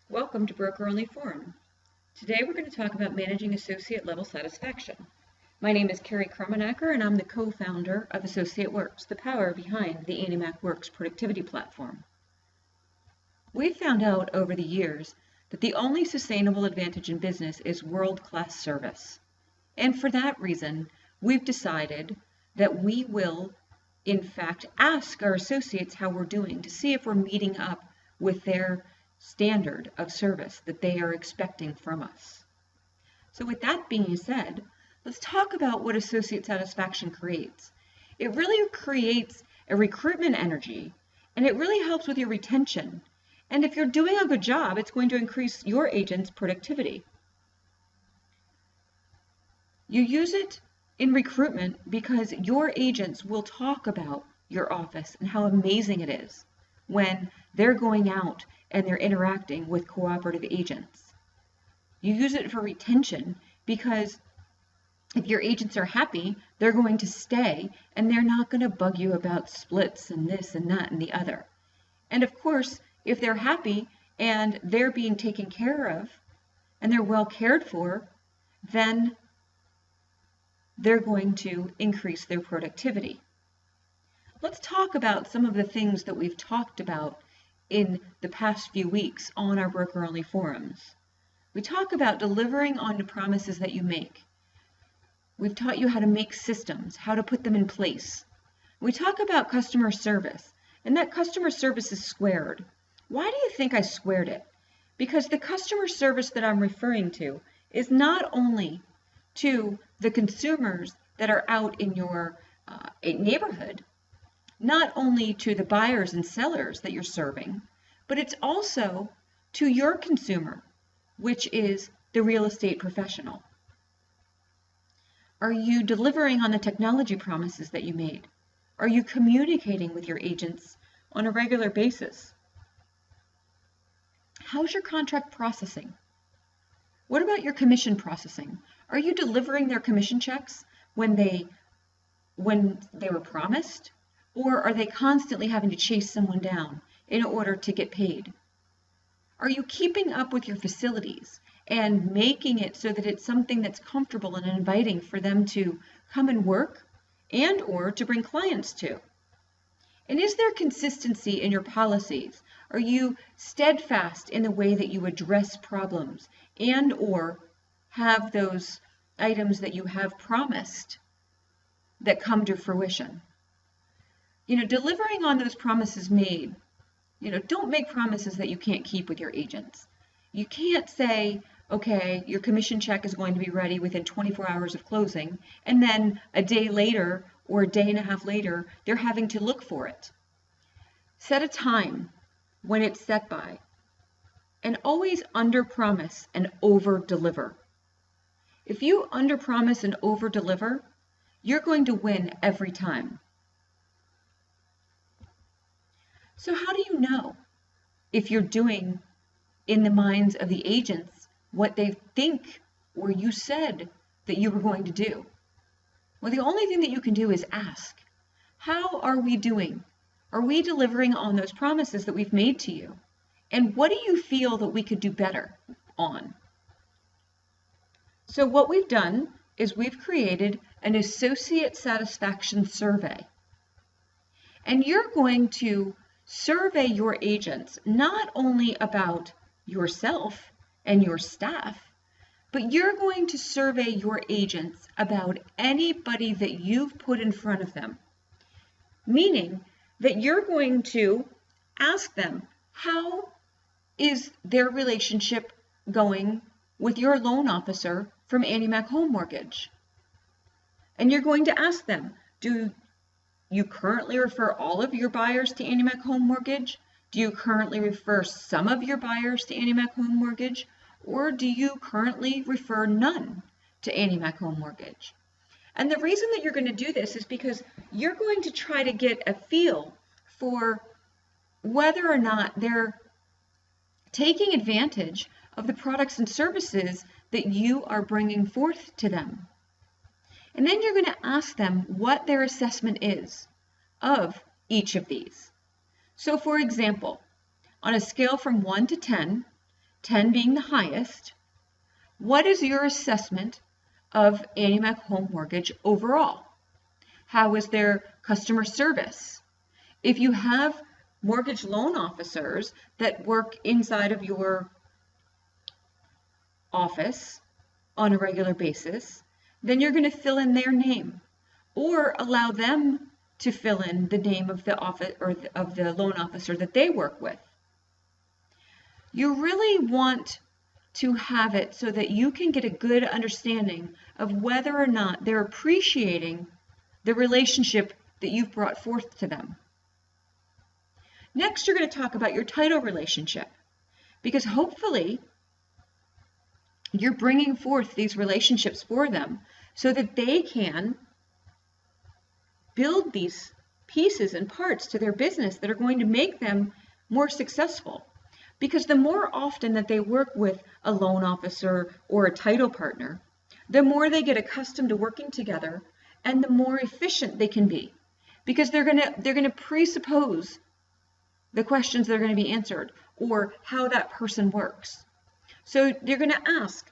Welcome to Broker Only Forum. Today we're going to talk about managing associate level satisfaction. My name is Carrie Krummenacker and I'm the co-founder of Associate Works, the power behind the AnnieMac Works productivity platform. We've found out over the years that the only sustainable advantage in business is world-class service. And for that reason, we've decided that we will, in fact, ask our associates how we're doing to see if we're meeting up with their standard of service that they are expecting from us. So with that being said, let's talk about what associate satisfaction creates. It really creates a recruitment energy, and it really helps with your retention. And if you're doing a good job, it's going to increase your agent's productivity. You use it in recruitment because your agents will talk about your office and how amazing it is when they're going out and they're interacting with cooperative agents. You use it for retention because if your agents are happy, they're going to stay and they're not going to bug you about splits and this and that and the other. And of course, if they're happy and they're being taken care of and they're well cared for, then they're going to increase their productivity. Let's talk about some of the things that we've talked about in the past few weeks on our broker-only forums. We talk about delivering on the promises that you make. We've taught you how to make systems, how to put them in place. We talk about customer service, and that customer service is squared. Why do you think I squared it? Because the customer service that I'm referring to is not only to the consumers that are out in your neighborhood, not only to the buyers and sellers that you're serving, but it's also to your consumer, which is the real estate professional. Are you delivering on the technology promises that you made? Are you communicating with your agents on a regular basis? How's your contract processing? What about your commission processing? Are you delivering their commission checks when they were promised? Or are they constantly having to chase someone down in order to get paid? Are you keeping up with your facilities and making it so that it's something that's comfortable and inviting for them to come and work and or to bring clients to? And is there consistency in your policies? Are you steadfast in the way that you address problems and or have those items that you have promised that come to fruition? Delivering on those promises made, don't make promises that you can't keep with your agents. You can't say, okay, your commission check is going to be ready within 24 hours of closing, and then a day later or a day and a half later, they're having to look for it. Set a time when it's set by, and always under-promise and over-deliver. If you under-promise and over-deliver, you're going to win every time. So how do you know if you're doing in the minds of the agents what they think or you said that you were going to do? Well, the only thing that you can do is ask. How are we doing? Are we delivering on those promises that we've made to you? And what do you feel that we could do better on? So what we've done is we've created an associate satisfaction survey. And you're going to survey your agents not only about yourself and your staff, but you're going to survey your agents about anybody that you've put in front of them. Meaning that you're going to ask them, how is their relationship going with your loan officer from AnnieMac Home Mortgage? And you're going to ask them, do you currently refer all of your buyers to AnnieMac Home Mortgage? Do you currently refer some of your buyers to AnnieMac Home Mortgage? Or do you currently refer none to AnnieMac Home Mortgage? And the reason that you're going to do this is because you're going to try to get a feel for whether or not they're taking advantage of the products and services that you are bringing forth to them. And then you're going to ask them what their assessment is of each of these. So for example, on a scale from 1 to 10, 10 being the highest, what is your assessment of Annie Mac Home Mortgage overall? How is their customer service? If you have mortgage loan officers that work inside of your office on a regular basis, then you're going to fill in their name or allow them to fill in the name of the office or of the loan officer that they work with. You really want to have it so that you can get a good understanding of whether or not they're appreciating the relationship that you've brought forth to them. Next, you're going to talk about your title relationship, because hopefully you're bringing forth these relationships for them so that they can build these pieces and parts to their business that are going to make them more successful. Because the more often that they work with a loan officer or a title partner, the more they get accustomed to working together and the more efficient they can be. Because they're going to presuppose the questions that are going to be answered or how that person works. So you're going to ask,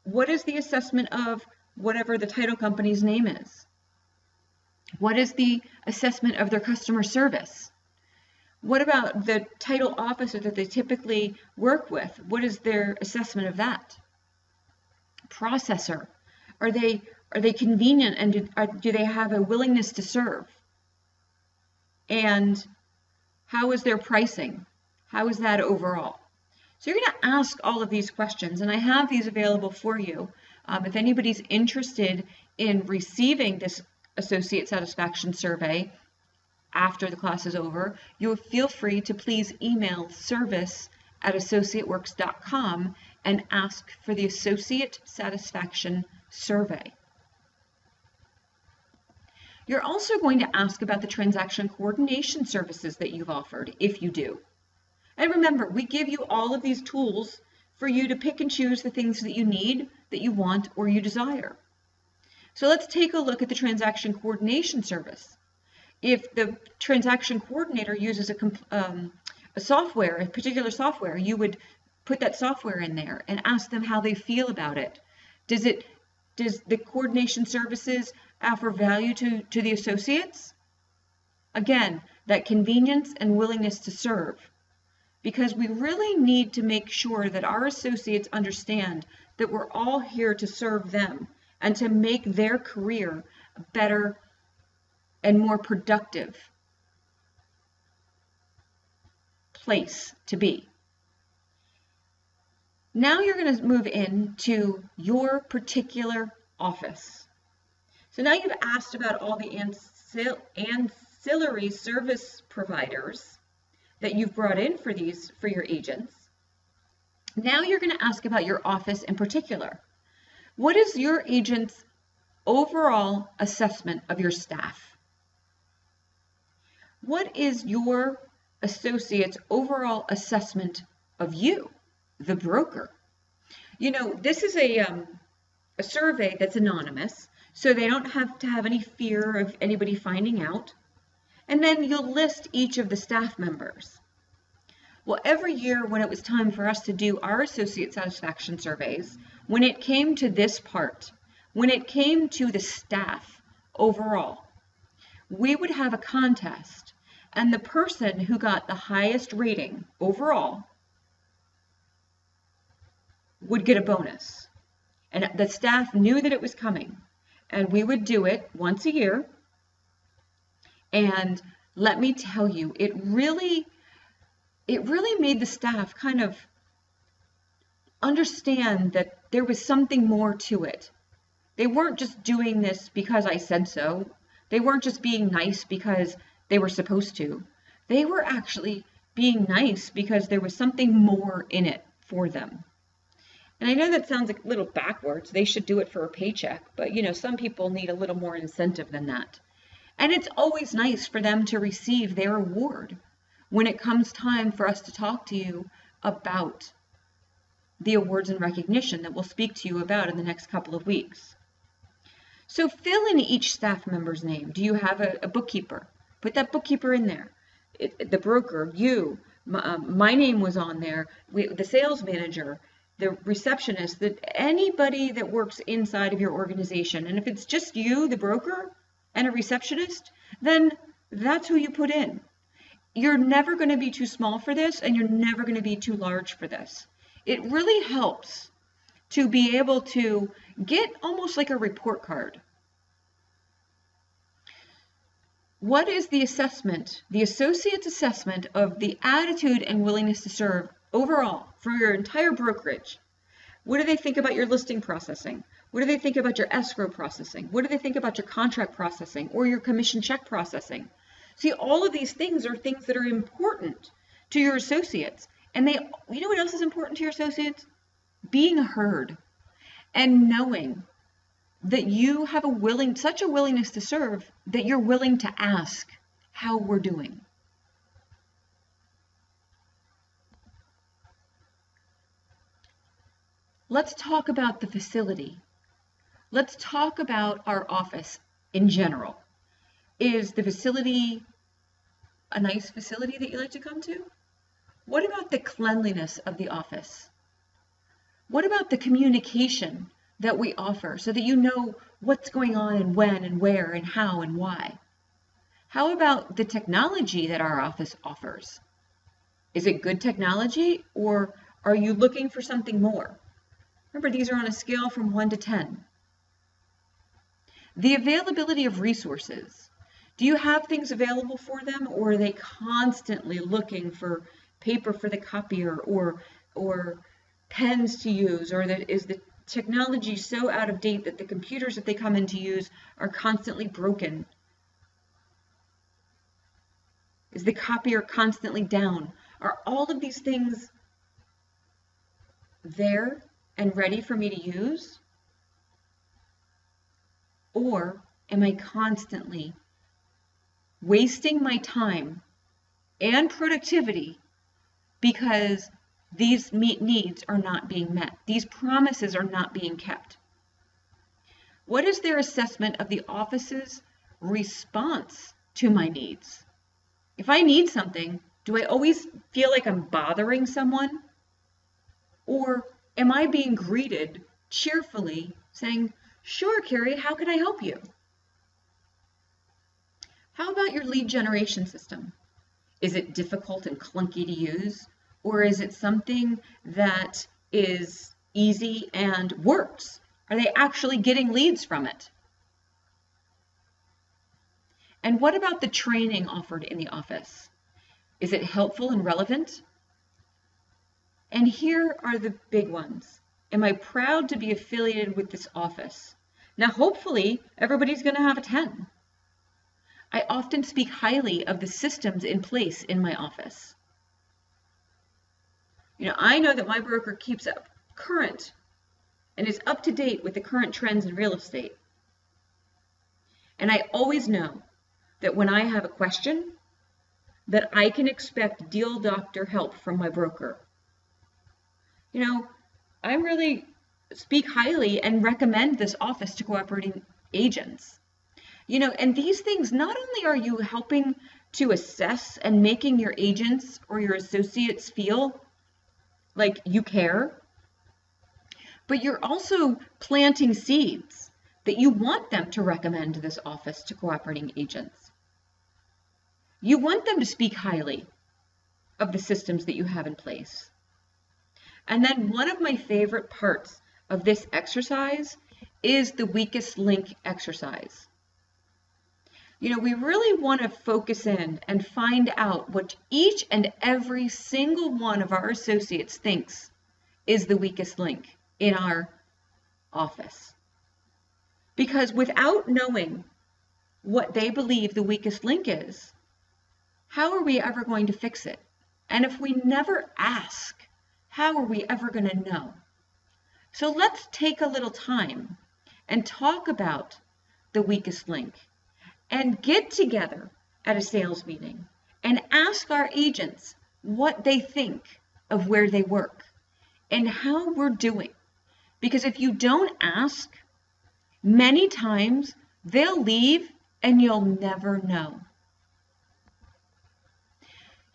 what is the assessment of whatever the title company's name is? What is the assessment of their customer service? What about the title officer that they typically work with? What is their assessment of that? Processor. Are they convenient, and do they have a willingness to serve? And how is their pricing? How is that overall? So you're going to ask all of these questions, and I have these available for you. If anybody's interested in receiving this associate satisfaction survey after the class is over, you'll feel free to please email service@associateworks.com and ask for the associate satisfaction survey. You're also going to ask about the transaction coordination services that you've offered, if you do. And remember, we give you all of these tools for you to pick and choose the things that you need, that you want, or you desire. So let's take a look at the transaction coordination service. If the transaction coordinator uses a software, a particular software, you would put that software in there and ask them how they feel about it. Does the coordination services offer value to the associates? Again, that convenience and willingness to serve. Because we really need to make sure that our associates understand that we're all here to serve them and to make their career a better and more productive place to be. Now you're going to move into your particular office. So now you've asked about all the ancillary service providers that you've brought in for your agents. Now you're going to ask about your office in particular. What is your agent's overall assessment of your staff? What is your associate's overall assessment of you, the broker? You know, this is a survey that's anonymous, so they don't have to have any fear of anybody finding out. And then you'll list each of the staff members. Well, every year when it was time for us to do our associate satisfaction surveys, when it came to this part, when it came to the staff overall, we would have a contest, and the person who got the highest rating overall would get a bonus. And the staff knew that it was coming, and we would do it once a year. And let me tell you, it really made the staff kind of understand that there was something more to it. They weren't just doing this because I said so. They weren't just being nice because they were supposed to. They were actually being nice because there was something more in it for them. And I know that sounds like a little backwards. They should do it for a paycheck, but you know, some people need a little more incentive than that. And it's always nice for them to receive their award when it comes time for us to talk to you about the awards and recognition that we'll speak to you about in the next couple of weeks. So fill in each staff member's name. Do you have a bookkeeper? Put that bookkeeper in there. The broker, you, My name was on there, the sales manager, the receptionist, anybody that works inside of your organization. And if it's just you, the broker, and a receptionist, then that's who you put in. You're never going to be too small for this, and you're never going to be too large for this. It really helps to be able to get almost like a report card. What is the assessment, the associate's assessment of the attitude and willingness to serve overall for your entire brokerage? What do they think about your listing processing? What do they think about your escrow processing? What do they think about your contract processing or your commission check processing? See, all of these things are things that are important to your associates. And you know what else is important to your associates? Being heard and knowing that you have such a willingness to serve that you're willing to ask how we're doing. Let's talk about the facility. Let's talk about our office in general. Is the facility a nice facility that you like to come to? What about the cleanliness of the office? What about the communication that we offer so that you know what's going on and when and where and how and why? How about the technology that our office offers? Is it good technology, or are you looking for something more? Remember, these are on a scale from 1 to 10. The availability of resources. Do you have things available for them, or are they constantly looking for paper for the copier or pens to use, or is the technology so out of date that the computers that they come in to use are constantly broken? Is the copier constantly down? Are all of these things there and ready for me to use? Or am I constantly wasting my time and productivity because these needs are not being met? These promises are not being kept. What is their assessment of the office's response to my needs? If I need something, do I always feel like I'm bothering someone? Or am I being greeted cheerfully saying, "Sure, Carrie, how can I help you?" How about your lead generation system? Is it difficult and clunky to use? Or is it something that is easy and works? Are they actually getting leads from it? And what about the training offered in the office? Is it helpful and relevant? And here are the big ones. Am I proud to be affiliated with this office? Now, hopefully, everybody's going to have a 10. I often speak highly of the systems in place in my office. I know that my broker keeps up current and is up to date with the current trends in real estate. And I always know that when I have a question, that I can expect deal doctor help from my broker. I really speak highly and recommend this office to cooperating agents. And these things, not only are you helping to assess and making your agents or your associates feel like you care, but you're also planting seeds that you want them to recommend this office to cooperating agents. You want them to speak highly of the systems that you have in place. And then one of my favorite parts of this exercise is the weakest link exercise. We really want to focus in and find out what each and every single one of our associates thinks is the weakest link in our office. Because without knowing what they believe the weakest link is, how are we ever going to fix it? And if we never ask, how are we ever going to know? So let's take a little time and talk about the weakest link and get together at a sales meeting and ask our agents what they think of where they work and how we're doing. Because if you don't ask, many times they'll leave and you'll never know.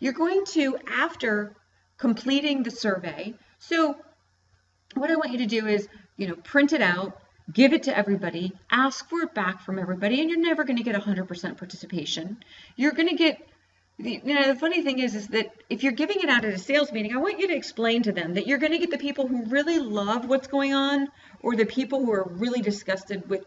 you're going to, after completing the survey, so what I want you to do is, print it out, give it to everybody, ask for it back from everybody, and you're never going to get 100% participation. You're going to get, the funny thing is that if you're giving it out at a sales meeting, I want you to explain to them that you're going to get the people who really love what's going on, or the people who are really disgusted with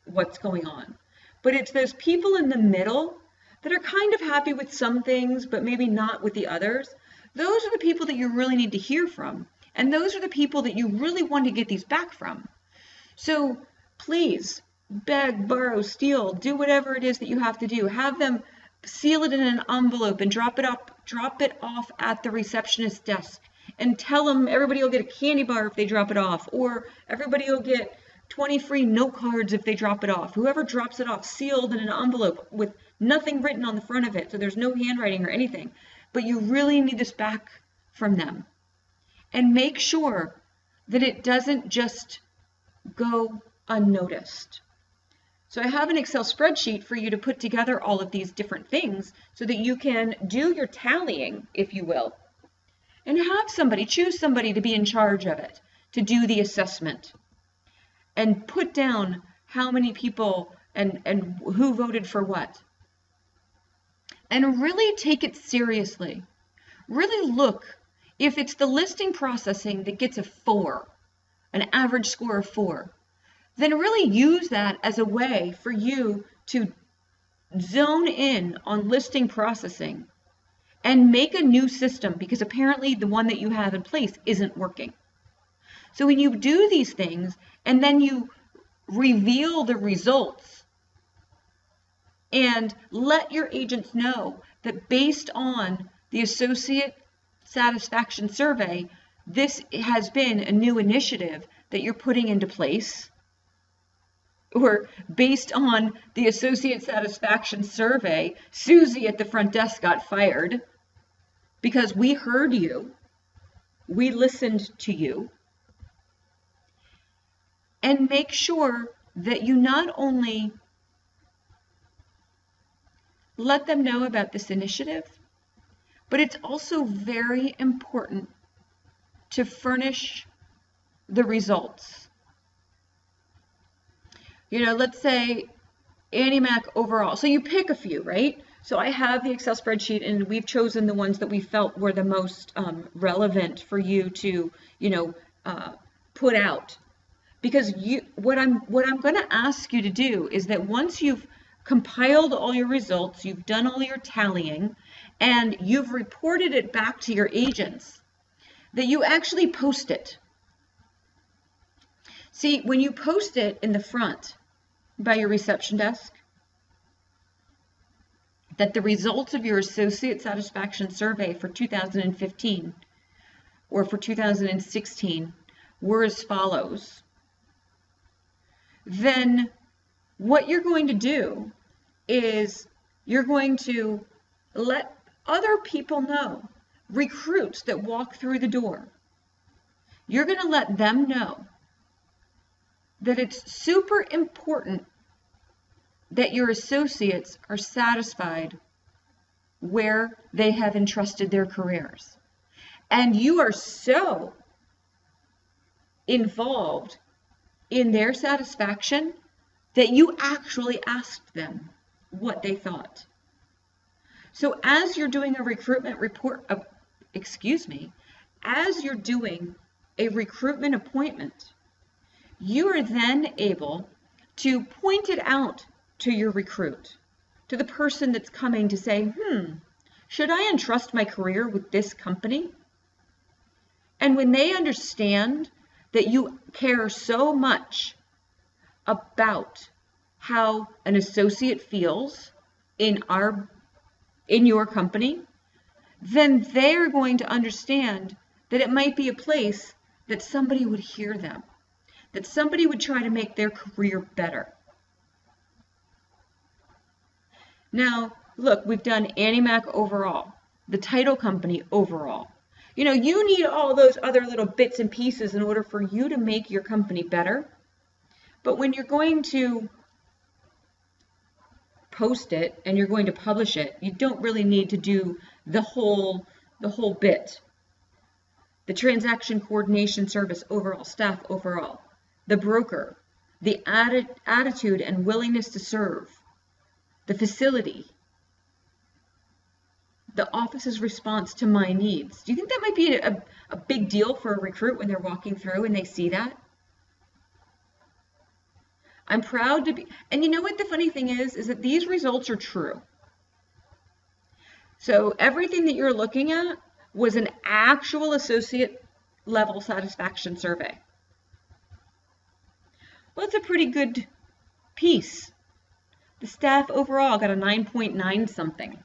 what's going on. But it's those people in the middle that are kind of happy with some things, but maybe not with the others. Those are the people that you really need to hear from. And those are the people that you really want to get these back from. So please beg, borrow, steal, do whatever it is that you have to do. Have them seal it in an envelope and drop it off at the receptionist's desk, and tell them everybody will get a candy bar if they drop it off, or everybody will get 20 free note cards if they drop it off. Whoever drops it off, sealed in an envelope with nothing written on the front of it, so there's no handwriting or anything. But you really need this back from them. And make sure that it doesn't just go unnoticed. So I have an Excel spreadsheet for you to put together all of these different things so that you can do your tallying, if you will, and choose somebody to be in charge of it, to do the assessment, and put down how many people and who voted for what. And really take it seriously. Really look, if it's the listing processing that gets a 4, an average score of 4, then really use that as a way for you to zone in on listing processing and make a new system, because apparently the one that you have in place isn't working. So when you do these things and then you reveal the results and let your agents know that based on the associate satisfaction survey, this has been a new initiative that you're putting into place, or based on the associate satisfaction survey, Susie at the front desk got fired because we heard you, we listened to you. And make sure that you not only let them know about this initiative, but it's also very important to furnish the results. Let's say Annie Mac overall. So you pick a few, right? So I have the Excel spreadsheet, and we've chosen the ones that we felt were the most relevant for you to, put out. Because what I'm going to ask you to do is that once you've compiled all your results, you've done all your tallying, and you've reported it back to your agents, that you actually post it. See, when you post it in the front by your reception desk, that the results of your associate satisfaction survey for 2015 or for 2016 were as follows, then what you're going to do is you're going to let other people know, recruits that walk through the door, you're going to let them know that it's super important that your associates are satisfied where they have entrusted their careers. And you are so involved in their satisfaction that you actually asked them what they thought. So as you're doing a recruitment report, as you're doing a recruitment appointment, you are then able to point it out to your recruit, to the person that's coming to say, should I entrust my career with this company? And when they understand that you care so much about how an associate feels in your company, then they're going to understand that it might be a place that somebody would hear them, that somebody would try to make their career better. Now, look, we've done Annie Mac overall, the title company overall. You need all those other little bits and pieces in order for you to make your company better. But when you're going to post it and you're going to publish it, you don't really need to do the whole bit. The transaction coordination service overall, staff overall, the broker, the attitude and willingness to serve, the facility, the office's response to my needs. Do you think that might be a big deal for a recruit when they're walking through and they see that? I'm proud to be, and you know what the funny thing is that these results are true. So everything that you're looking at was an actual associate level satisfaction survey. Well, it's a pretty good piece. The staff overall got a 9.9 something.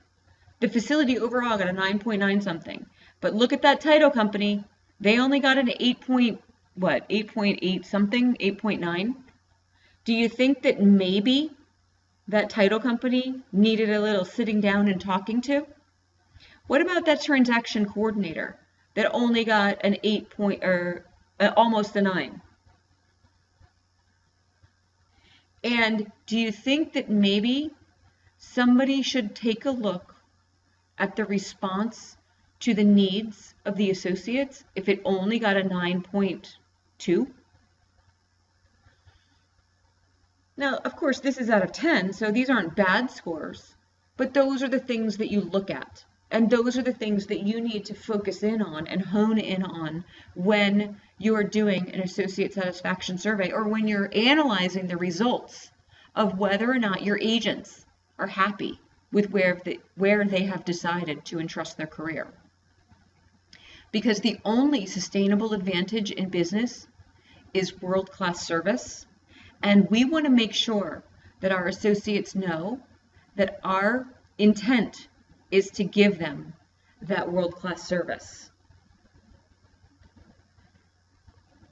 The facility overall got a 9.9 something. But look at that title company. They only got an 8.8 something, 8.9. Do you think that maybe that title company needed a little sitting down and talking to? What about that transaction coordinator that only got an 8 or almost a 9? And do you think that maybe somebody should take a look at the response to the needs of the associates if it only got a 9.2? Now, of course, this is out of 10, so these aren't bad scores, but those are the things that you look at. And those are the things that you need to focus in on and hone in on when you're doing an associate satisfaction survey or when you're analyzing the results of whether or not your agents are happy with where they have decided to entrust their career. Because the only sustainable advantage in business is world-class service, and we want to make sure that our associates know that our intent is to give them that world-class service.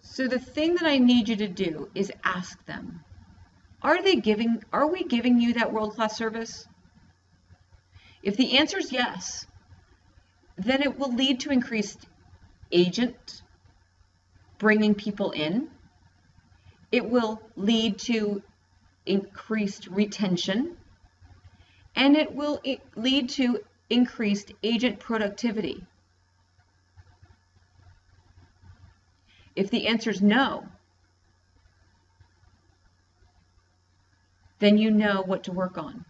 So the thing that I need you to do is ask them, are we giving you that world-class service? If the answer is yes, then it will lead to increased agent bringing people in. It will lead to increased retention, and it will lead to increased agent productivity. If the answer is no, then you know what to work on.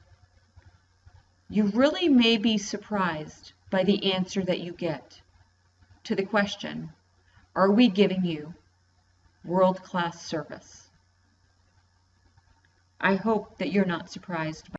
You really may be surprised by the answer that you get to the question, are we giving you world-class service? I hope that you're not surprised by